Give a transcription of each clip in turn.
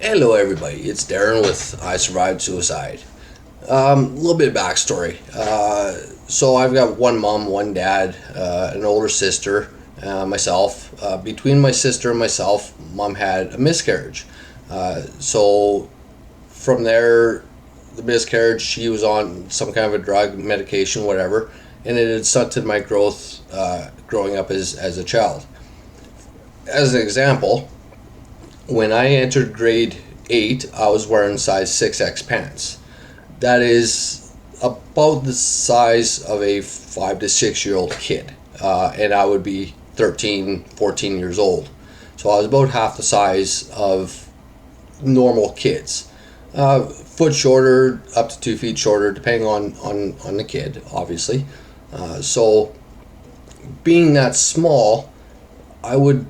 Hello, everybody. It's Darren with I Survived Suicide. A little bit of backstory. So I've got one mom, one dad, an older sister, myself. Between my sister and myself, mom had a miscarriage. So from there, the miscarriage, she was on some kind of a drug, medication, whatever, and it had stunted my growth growing up as a child. As an example, when I entered grade 8, I was wearing size 6X pants. That is about the size of a 5 to 6 year old kid. And I would be 13, 14 years old. So I was about half the size of normal kids. Foot shorter, up to 2 feet shorter, depending on the kid, obviously. So being that small, I would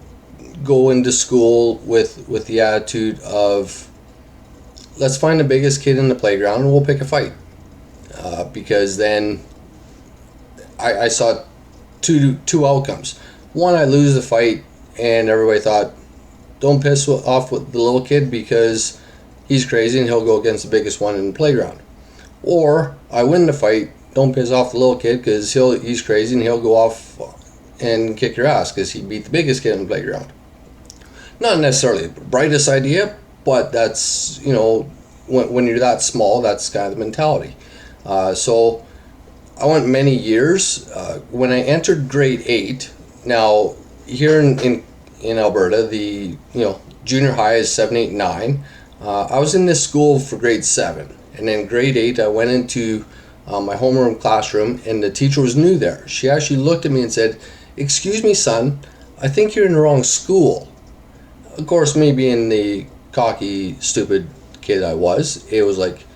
go into school with the attitude of, let's find the biggest kid in the playground and we'll pick a fight, because then I saw two outcomes. One, I lose the fight and everybody thought, don't piss off with the little kid because he's crazy and he'll go against the biggest one in the playground. Or I win the fight, don't piss off the little kid because he's crazy and he'll go off and kick your ass because he beat the biggest kid in the playground. Not necessarily the brightest idea, but that's, when you're that small, that's kind of the mentality. So I went many years. When I entered grade 8, now here in Alberta, the junior high is 7, 8, 9. I was in this school for grade 7, and then grade 8 I went into my homeroom classroom, and the teacher was new there. She actually looked at me and said, "Excuse me, son, I think you're in the wrong school." Of course, me being the cocky, stupid kid I was, it was like,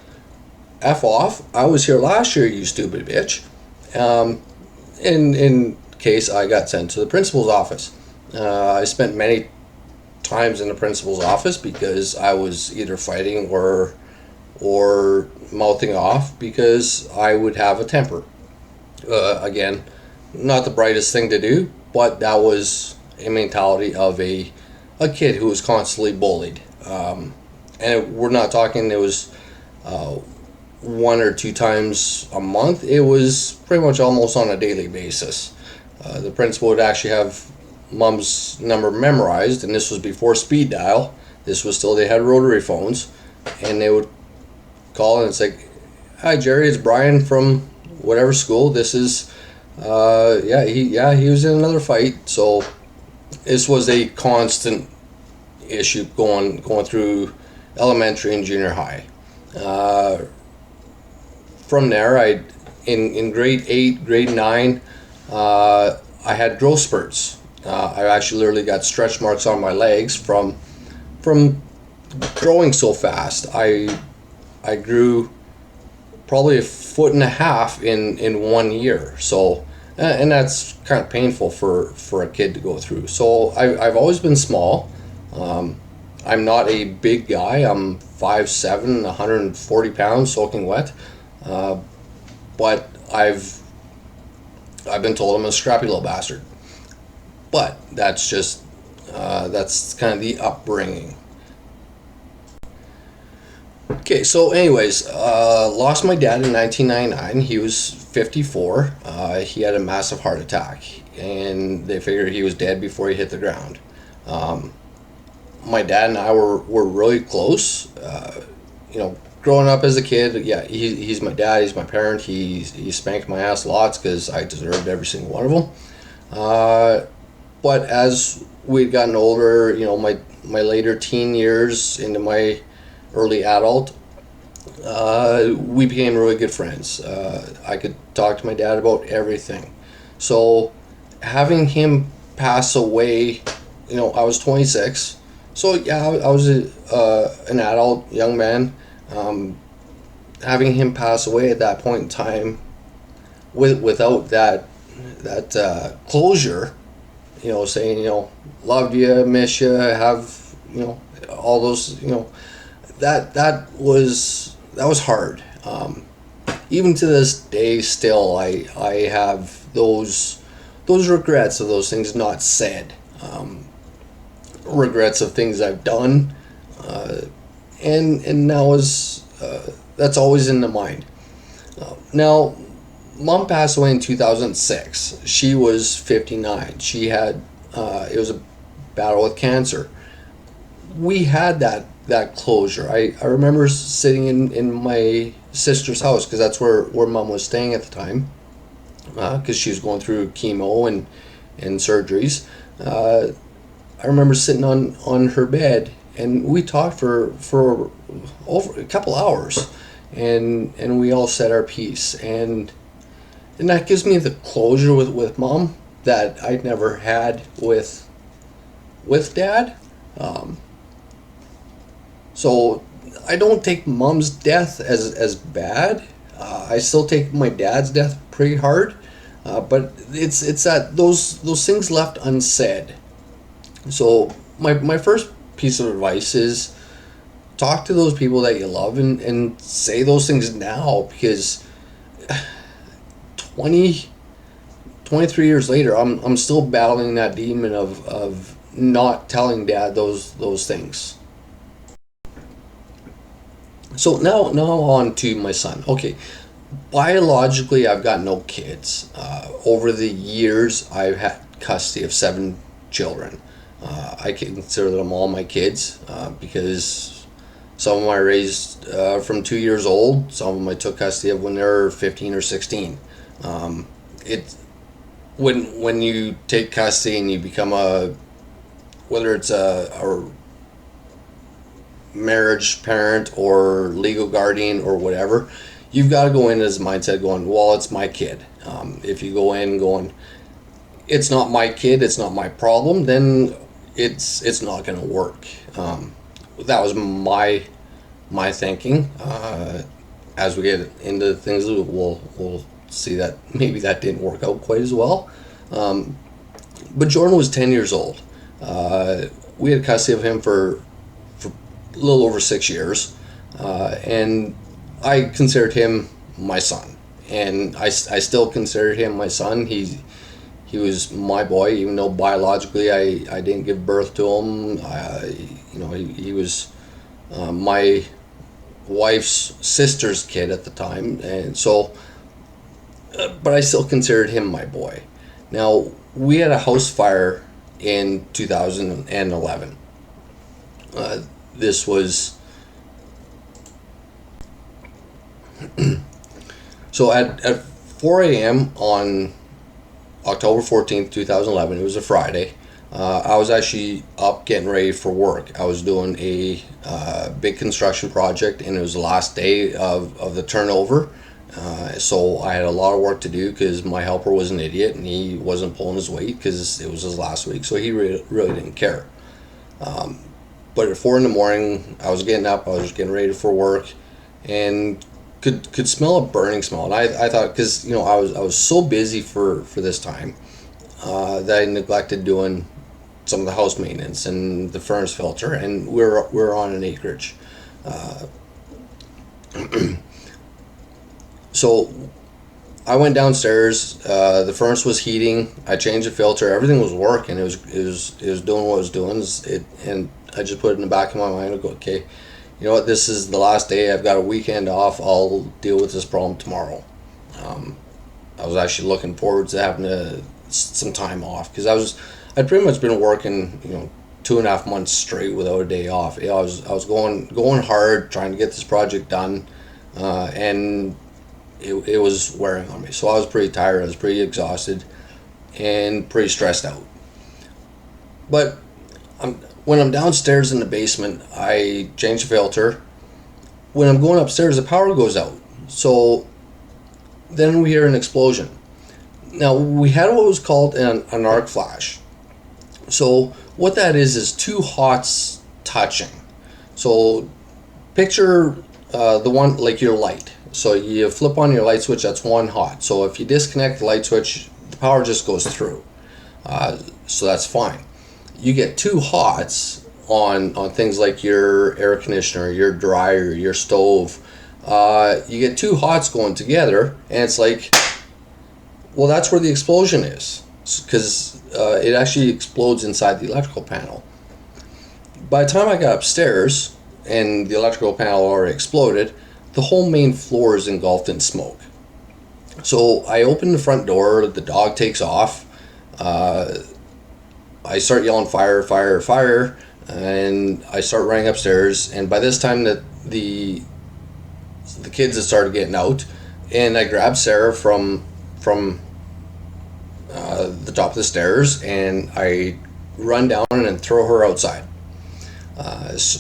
F off, I was here last year, you stupid bitch. In case I got sent to the principal's office. I spent many times in the principal's office because I was either fighting or mouthing off because I would have a temper. Again, not the brightest thing to do, but that was a mentality of a kid who was constantly bullied. We're not talking it was 1 or 2 times a month. It was pretty much almost on a daily basis. The principal would actually have mom's number memorized, and this was before speed dial. This was still, they had rotary phones, and they would call and it's like, "Hi Jerry, it's Brian from whatever school. This is he was in another fight." So this was a constant issue going through elementary and junior high. From there, in grade 8, grade 9, I had growth spurts. I actually literally got stretch marks on my legs from growing so fast. I grew probably 1.5 feet in 1 year. So, and that's kind of painful for a kid to go through. So I've always been small. I'm not a big guy. I'm 5'7", 140 pounds, soaking wet. But I've been told I'm a scrappy little bastard. But that's just that's kind of the upbringing. Okay, so anyways, lost my dad in 1999. He was 54. He had a massive heart attack, and they figured he was dead before he hit the ground. My dad and I were really close. Growing up as a kid, yeah, he's my dad, he's my parent. He spanked my ass lots because I deserved every single one of them. But as we'd gotten older, my later teen years into my early adult, we became really good friends. I could talk to my dad about everything. So having him pass away, I was 26. So yeah, I was an adult, young man. Having him pass away at that point in time, without that closure, saying loved you, miss you, have all those, that was hard. Even to this day, still I have those regrets of those things not said. Regrets of things I've done, and now is that's always in the mind. Now, mom passed away in 2006. She was 59. She had it was a battle with cancer. We had that closure. I remember sitting in my sister's house, because that's where mom was staying at the time, because she was going through chemo and surgeries. I remember sitting on her bed, and we talked for over a couple hours, and we all said our piece, and that gives me the closure with mom that I'd never had with dad. So I don't take mom's death as bad. I still take my dad's death pretty hard, but it's that those things left unsaid. So my first piece of advice is talk to those people that you love, and say those things now, because 20, 23 years later, I'm still battling that demon of not telling dad those things. So now on to my son. Okay, biologically I've got no kids. Over the years I've had custody of 7 children. I consider them all my kids, because some of them I raised from 2 years old. Some of them I took custody of when they were 15 or 16. It when you take custody and you become whether it's a marriage parent or legal guardian or whatever, you've got to go in as a mindset going, well, it's my kid. If you go in going, it's not my kid, it's not my problem, then it's not going to work. That was my thinking. As we get into things, we'll see that maybe that didn't work out quite as well. But Jordan was 10 years old. We had custody of him for a little over 6 years, and I considered him my son, and I still considered him my son. He was my boy, even though biologically I didn't give birth to him. He was my wife's sister's kid at the time, and so, but I still considered him my boy. Now, we had a house fire in 2011. This was so at 4 a.m. on October 14th, 2011. It was a Friday. I was actually up getting ready for work. I was doing a big construction project, and it was the last day of the turnover. So I had a lot of work to do, because my helper was an idiot and he wasn't pulling his weight because it was his last week. So he really didn't care. But at 4 in the morning, I was getting up, I was getting ready for work, and could smell a burning smell. And I thought, because I was so busy for this time, that I neglected doing some of the house maintenance and the furnace filter, and we're on an acreage. So I went downstairs. The furnace was heating. I changed the filter. Everything was working. It was doing what it was doing. And I just put it in the back of my mind. I go, okay, you know what? This is the last day. I've got a weekend off. I'll deal with this problem tomorrow. I was actually looking forward to having some time off, because I'd pretty much been working 2.5 months straight without a day off. I was going hard trying to get this project done, and it was wearing on me. So I was pretty tired. I was pretty exhausted and pretty stressed out. But when I'm downstairs in the basement, I change the filter. When I'm going upstairs, the power goes out. So then we hear an explosion. Now, we had what was called an arc flash. So what that is 2 hots touching. So picture the one like your light. So you flip on your light switch, that's 1 hot. So if you disconnect the light switch, the power just goes through. So that's fine. You get 2 hots on things like your air conditioner, your dryer, your stove. You get 2 hots going together, and it's like, well, that's where the explosion is, because it actually explodes inside the electrical panel. By the time I got upstairs, and the electrical panel already exploded. The whole main floor is engulfed in smoke. So I open the front door, the dog takes off. I start yelling fire, fire, fire, and I start running upstairs. And by this time, the kids had started getting out, and I grab Sarah from the top of the stairs, and I run down and throw her outside.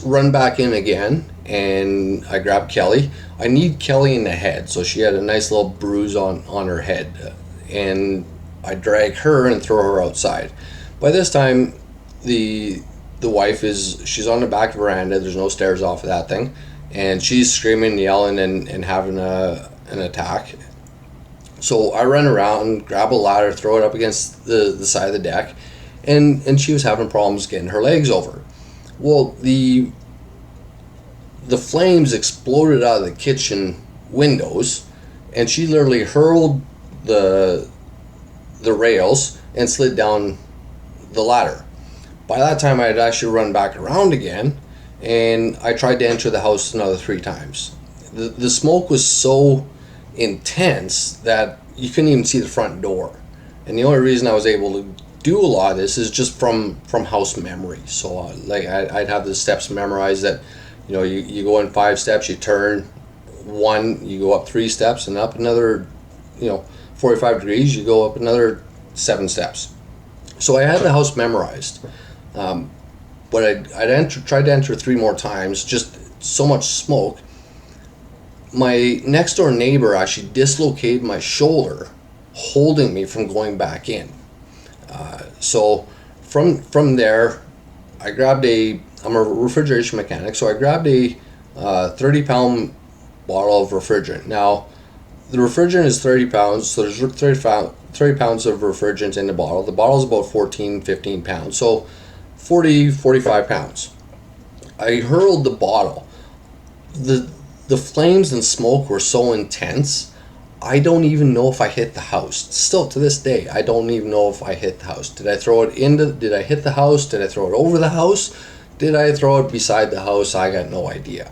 Run back in again, and I grab Kelly. I need Kelly in the head, so she had a nice little bruise on her head, and I drag her and throw her outside. By this time, the wife she's on the back veranda. There's no stairs off of that thing, and she's screaming, yelling, and having an attack. So I run around, grab a ladder, throw it up against the side of the deck, and she was having problems getting her legs over. Well, the flames exploded out of the kitchen windows, and she literally hurled the rails and slid down the ladder. By that time, I had actually run back around again, and I tried to enter the house another 3 times. The smoke was so intense that you couldn't even see the front door, and the only reason I was able to do a lot of this is just from house memory. So I'd have the steps memorized, that you go in 5 steps, you turn 1, you go up 3 steps, and up another 45 degrees, you go up another 7 steps. So I had the house memorized, but I'd tried to enter 3 more times, just so much smoke. My next door neighbor actually dislocated my shoulder, holding me from going back in. So from there, I grabbed I'm a refrigeration mechanic, so I grabbed a 30-pound bottle of refrigerant. Now, the refrigerant is 30 pounds, so there's 30 pounds of refrigerant in the bottle. The bottle is about 14, 15 pounds, so 40, 45 pounds. I hurled the bottle. The flames and smoke were so intense, I don't even know if I hit the house. Still to this day, I don't even know if I hit the house. Did I hit the house? Did I throw it over the house? Did I throw it beside the house? I got no idea.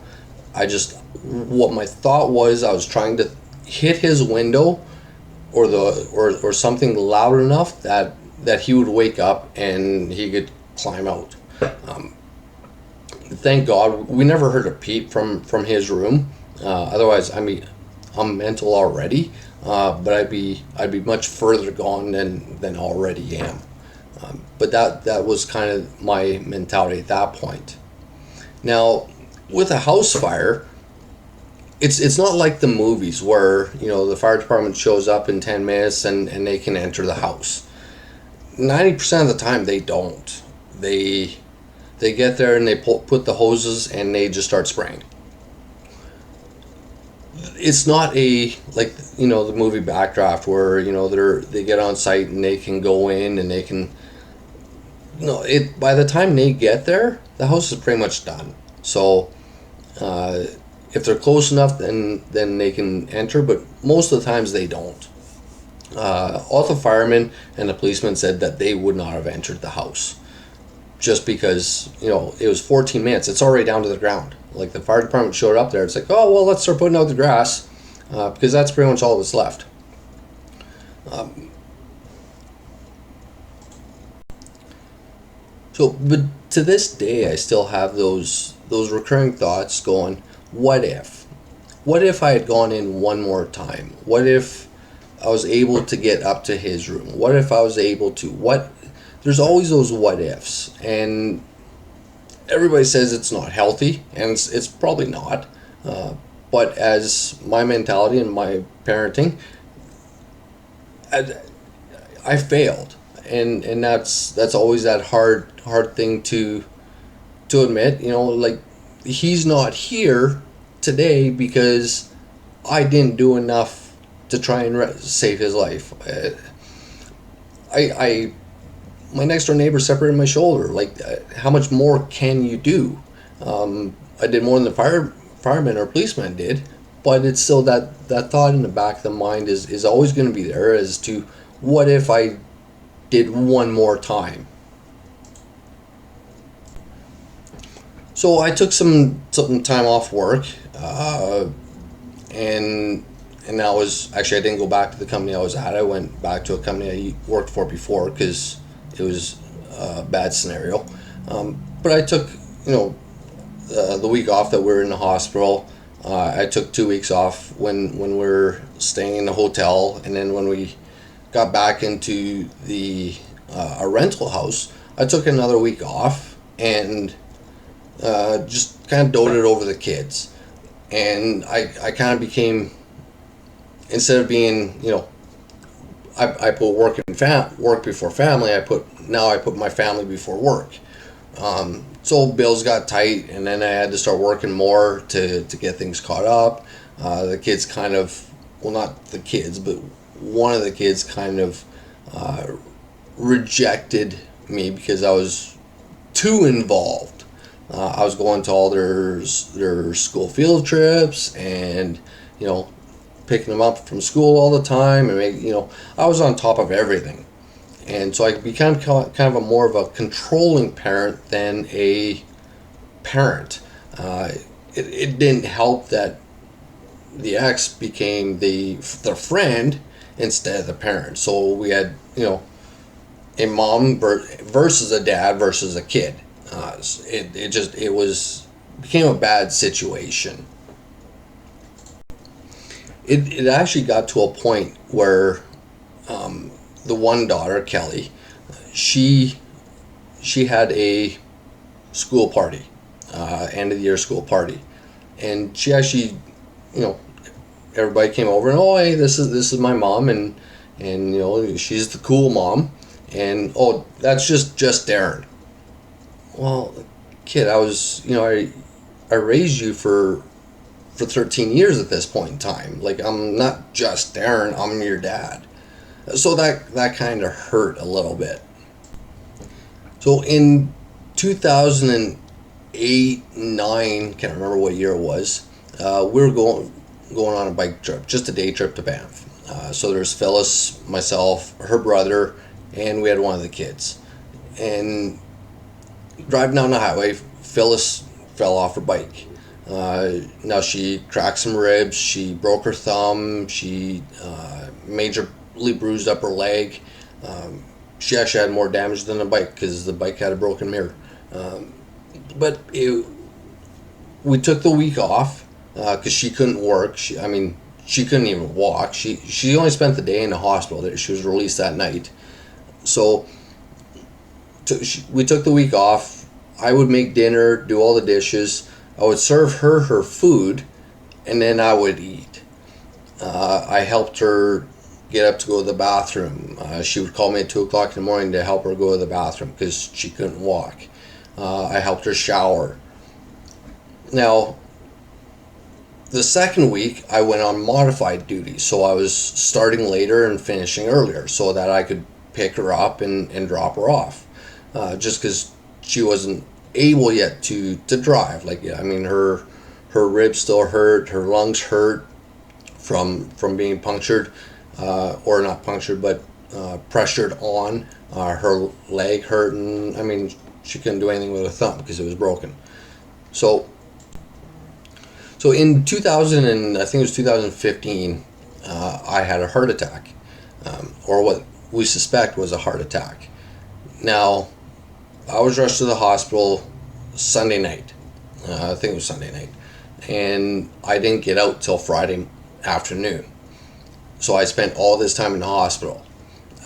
What my thought was, I was trying to hit his window or something loud enough that he would wake up and he could climb out. Thank God we never heard a peep from his room. Otherwise, I'm mental already, but I'd be much further gone than already am. But that was kind of my mentality at that point. Now, with a house fire, it's not like the movies where the fire department shows up in 10 minutes and they can enter the house. 90% of the time they don't. They get there and they put the hoses and they just start spraying. It's not the movie Backdraft where they get on site and they can go in and they can. No, by the time they get there, the house is pretty much done. So if they're close enough, then they can enter, but most of the times they don't. All the firemen and the policemen said that they would not have entered the house, just because it was 14 minutes. It's already down to the ground. Like, the fire department showed up there. It's like, oh well, let's start putting out the grass, because that's pretty much all that's left. But to this day, I still have those recurring thoughts going, what if? What if I had gone in one more time? What if I was able to get up to his room? What if I was able to? There's always those what ifs, and everybody says it's not healthy, and it's probably not. But as my mentality and my parenting, I failed. And that's always that hard thing to admit. Like, he's not here today because I didn't do enough to try and save his life. My next door neighbor separated my shoulder. Like, how much more can you do? I did more than the fireman or policeman did, but it's still that thought in the back of the mind is always going to be there as to what if I did one more time. So I took some time off work, and and that was actually, I didn't go back to the company I was at. I went back to a company I worked for before because it was a bad scenario. But I took, you know, the week off that we were in the hospital. I took 2 weeks off when we were staying in the hotel, and then when we got back into the a rental house, I took another week off and just kind of doted over the kids. And I kind of became, instead of being, you know, I put work before family. I put my family before work. So bills got tight, and then I had to start working more to get things caught up. The kids kind of, well, not the kids, but one of the kids kind of rejected me because I was too involved. I was going to all their school field trips, and you know, picking them up from school all the time, and I was on top of everything. And so I became kind of a more of a controlling parent than a parent. It didn't help that the ex became the friend instead of the parent. So we had, a mom versus a dad versus a kid. It became a bad situation. It actually got to a point where the one daughter, Kelly, she had a school party, end of the year school party, and she actually, everybody came over and, oh, hey, this is my mom, and she's the cool mom, and oh, that's just Darren. Well, kid, I raised you for 13 years at this point in time. Like, I'm not just Darren, I'm your dad. So that kind of hurt a little bit. So in 2008, 9, can't remember what year it was, we were going on a bike trip, just a day trip to Banff. So there's Phyllis, myself, her brother, and we had one of the kids. And driving down the highway, Phyllis fell off her bike. Now she cracked some ribs, she broke her thumb, she majorly bruised up her leg. She actually had more damage than the bike because the bike had a broken mirror. We took the week off because she couldn't work. She couldn't even walk. She only spent the day in the hospital. She was released that night. So we took the week off. I would make dinner, do all the dishes. I would serve her food, and then I would eat. I helped her get up to go to the bathroom. She would call me at 2 o'clock in the morning to help her go to the bathroom because she couldn't walk. I helped her shower. Now, the second week, I went on modified duty, so I was starting later and finishing earlier so that I could pick her up and drop her off. Just because she wasn't able yet to drive. Her ribs still hurt, her lungs hurt from being punctured, or not punctured, but pressured on. Her leg hurt, and she couldn't do anything with her thumb because it was broken. So in 2000, and I think it was 2015, I had a heart attack, or what we suspect was a heart attack. Now, I was rushed to the hospital Sunday night. I think it was Sunday night. And I didn't get out till Friday afternoon. So I spent all this time in the hospital.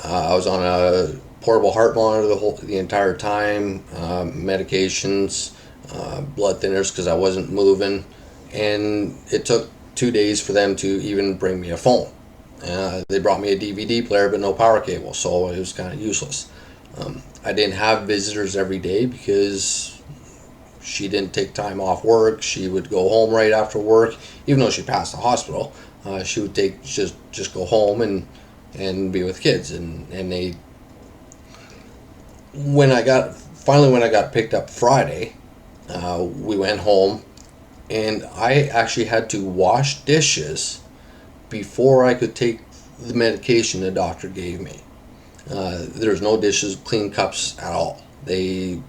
I was on a portable heart monitor the entire time, medications, blood thinners because I wasn't moving. And it took 2 days for them to even bring me a phone. They brought me a DVD player but no power cable, so it was kind of useless. I didn't have visitors every day because she didn't take time off work. She would go home right after work, even though she passed the hospital. She would just go home and be with kids. And they, when I got picked up Friday, we went home, and I actually had to wash dishes before I could take the medication the doctor gave me. There's no dishes, clean cups at all. They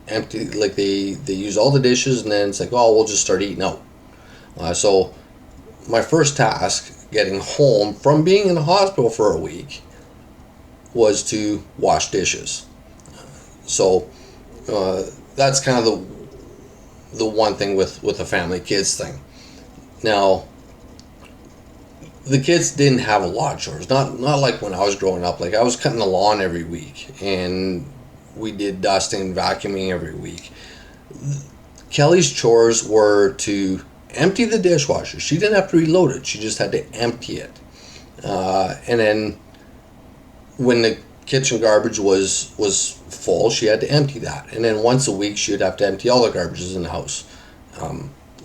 empty, like they use all the dishes, and then it's like, oh, we'll just start eating out. So my first task getting home from being in the hospital for a week was to wash dishes. So that's kind of the one thing with the family kids thing. Now, the kids didn't have a lot of chores. Not like when I was growing up. Like, I was cutting the lawn every week, and we did dusting and vacuuming every week. Kelly's chores were to empty the dishwasher. She didn't have to reload it. She just had to empty it. And then when the kitchen garbage was full, she had to empty that. And then once a week, she would have to empty all the garbages in the house.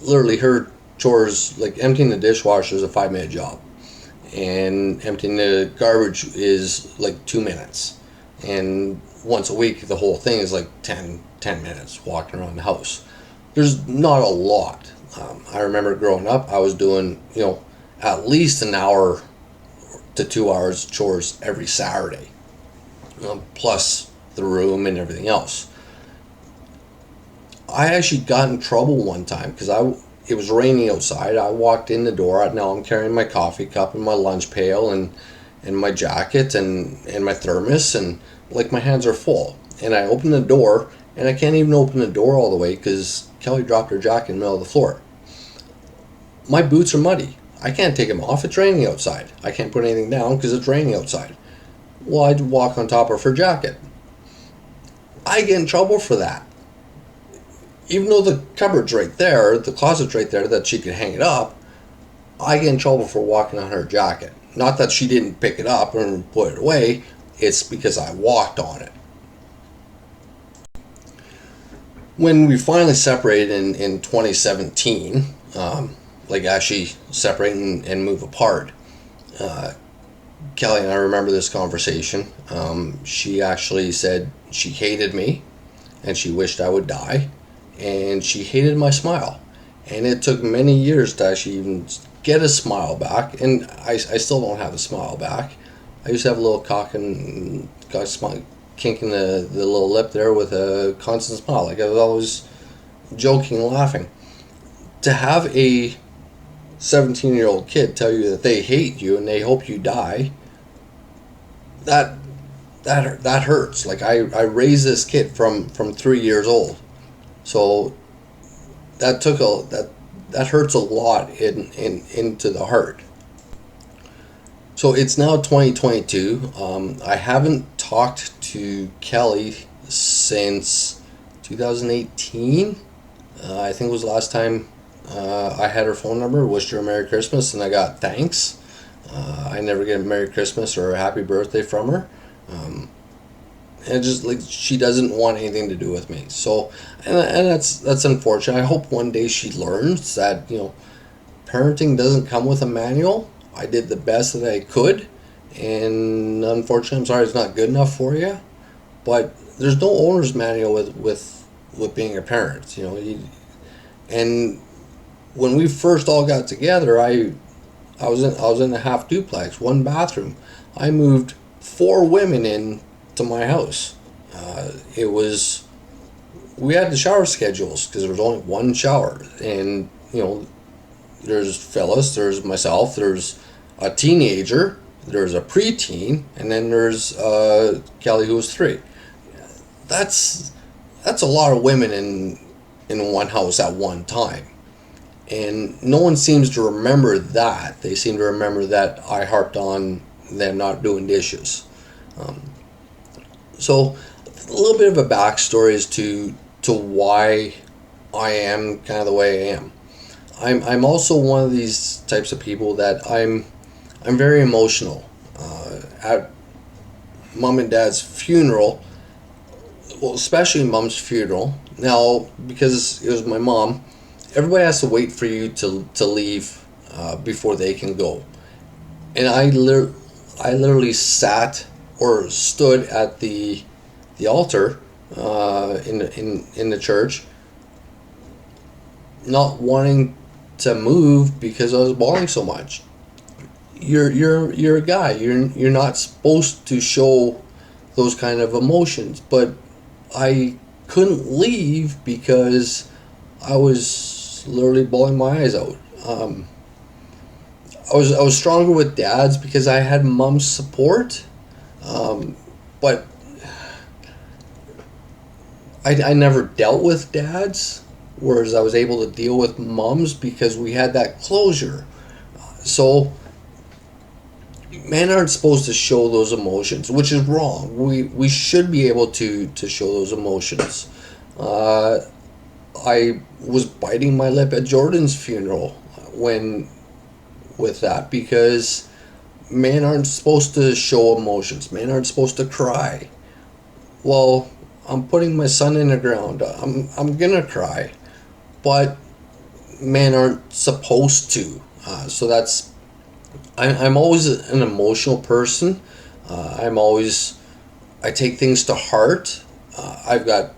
Literally, her chores, like emptying the dishwasher, is a 5-minute job, and emptying the garbage is like 2 minutes. And once a week, the whole thing is like 10 minutes walking around the house. There's not a lot. I remember growing up, I was doing, at least an hour to 2 hours chores every Saturday, plus the room and everything else. I actually got in trouble one time because it was raining outside. I walked in the door. Now I'm carrying my coffee cup and my lunch pail and my jacket and my thermos, and like my hands are full. And I open the door, and I can't even open the door all the way because Kelly dropped her jacket in the middle of the floor. My boots are muddy. I can't take them off. It's raining outside. I can't put anything down because it's raining outside. Well, I'd walk on top of her jacket. I get in trouble for that. Even though the cupboard's right there, the closet's right there that she could hang it up, I get in trouble for walking on her jacket. Not that she didn't pick it up and put it away, it's because I walked on it. When we finally separated in 2017, like actually separate and move apart, Kelly and I remember this conversation. She actually said she hated me and she wished I would die, and she hated my smile. And it took many years to actually even get a smile back, and I still don't have a smile back. I used to have a little kink in the little lip there with a constant smile. Like, I was always joking and laughing. To have a 17-year-old kid tell you that they hate you and they hope you die, that hurts. Like, I raised this kid from 3 years old, so that hurts a lot into the heart. So it's now 2022. I haven't talked to Kelly since 2018. I think it was the last time I had her phone number, wished her a Merry Christmas, and I got thanks. I never get a Merry Christmas or a Happy Birthday from her. And just like, she doesn't want anything to do with me. So, and that's unfortunate. I hope one day she learns that, parenting doesn't come with a manual. I did the best that I could, and unfortunately, I'm sorry it's not good enough for you. But there's no owner's manual with being a parent, And when we first all got together, I was in a half duplex, one bathroom. I moved 4 women in to my house. We had the shower schedules because there was only one shower, and there's Phyllis, there's myself, there's a teenager, there's a preteen, and then there's Kelly, who was 3. That's a lot of women in one house at one time, and no one seems to remember that. They seem to remember that I harped on them not doing dishes. So a little bit of a backstory as to why I am kind of the way I am. I'm also one of these types of people that I'm very emotional. At mom and dad's funeral, well, especially mom's funeral. Now, because it was my mom, everybody has to wait for you to leave before they can go. And I literally sat or stood at the altar in the church, not wanting to move because I was bawling so much. You're a guy. You're not supposed to show those kind of emotions, but I couldn't leave because I was literally bawling my eyes out. I was stronger with dads because I had mom's support, but I never dealt with dads, whereas I was able to deal with moms because we had that closure. So men aren't supposed to show those emotions, which is wrong. We should be able to show those emotions. I was biting my lip at Jordan's funeral when with that because men aren't supposed to show emotions. Men aren't supposed to cry. Well, I'm putting my son in the ground. I'm gonna cry, but men aren't supposed to. So that's I'm always an emotional person. I take things to heart. I've got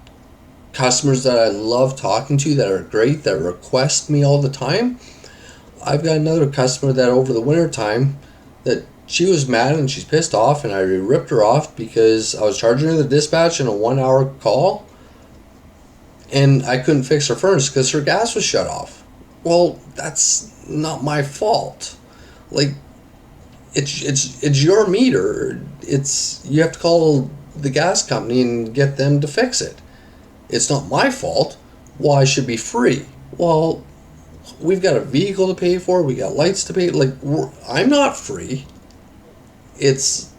customers that I love talking to that are great, that request me all the time. I've got another customer that over the winter time that she was mad and she's pissed off, and I ripped her off because I was charging her the dispatch in a 1 hour call and I couldn't fix her furnace because her gas was shut off. Well, that's not my fault. Like, it's your meter. It's you have to call the gas company and get them to fix it. It's not my fault. Well, I should be free. Well, we've got a vehicle to pay for. We got lights to pay. Like, I'm not free. It's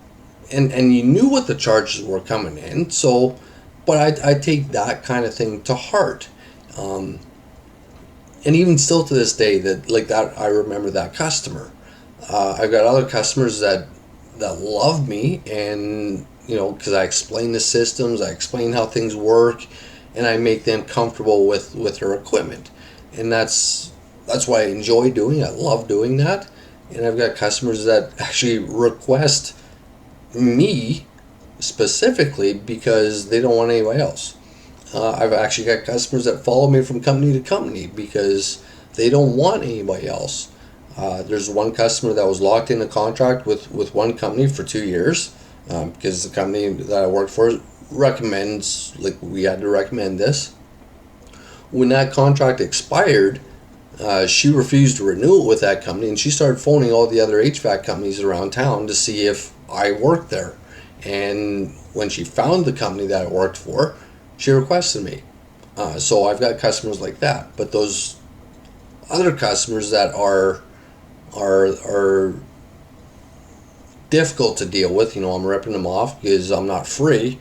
and you knew what the charges were coming in. So, but I take that kind of thing to heart. And even still to this day, that like that, I remember that customer. I've got other customers that love me, and because I explain the systems, I explain how things work, and I make them comfortable with their equipment, and that's what I enjoy doing. I love doing that, and I've got customers that actually request me specifically because they don't want anybody else. I've actually got customers that follow me from company to company because they don't want anybody else. There's one customer that was locked in a contract with one company for 2 years because the company that I worked for recommends, like we had to recommend this. When that contract expired, she refused to renew it with that company, and she started phoning all the other HVAC companies around town to see if I worked there. And when she found the company that I worked for, she requested me. So I've got customers like that. But those other customers that are difficult to deal with, I'm ripping them off because I'm not free.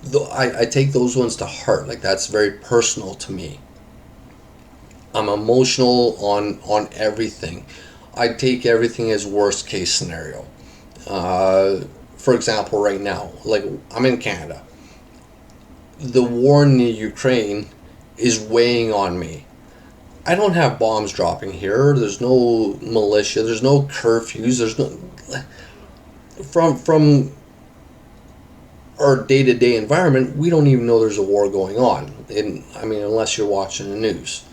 Though I take those ones to heart. Like, that's very personal to me. I'm emotional on everything. I take everything as worst case scenario. For example, right now, like, I'm in Canada. The war in the Ukraine is weighing on me. I don't have bombs dropping here. There's no militia. There's no curfews. There's no from our day-to-day environment. We don't even know there's a war going on. Unless you're watching the news.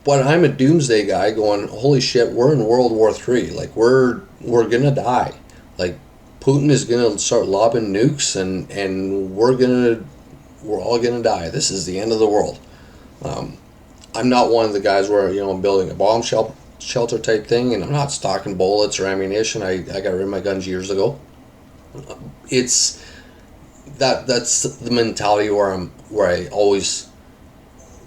But I'm a doomsday guy going, holy shit, we're in World War III. Like, we're gonna die. Like, Putin is gonna start lobbing nukes, and we're all gonna die. This is the end of the world. I'm not one of the guys where I'm building a bomb shelter type thing, and I'm not stocking bullets or ammunition. I got rid of my guns years ago. It's that's the mentality where I always,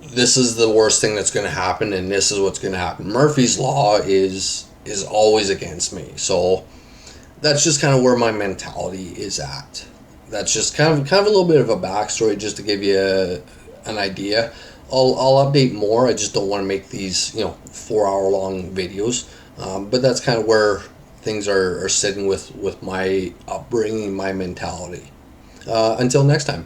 this is the worst thing that's going to happen, and this is what's going to happen. Murphy's Law is always against me. So that's just kind of where my mentality is at. That's just kind of a little bit of a backstory just to give you an idea. I'll update more. I just don't want to make these 4-hour long videos. But that's kind of where things are sitting with my upbringing, my mentality. Until next time.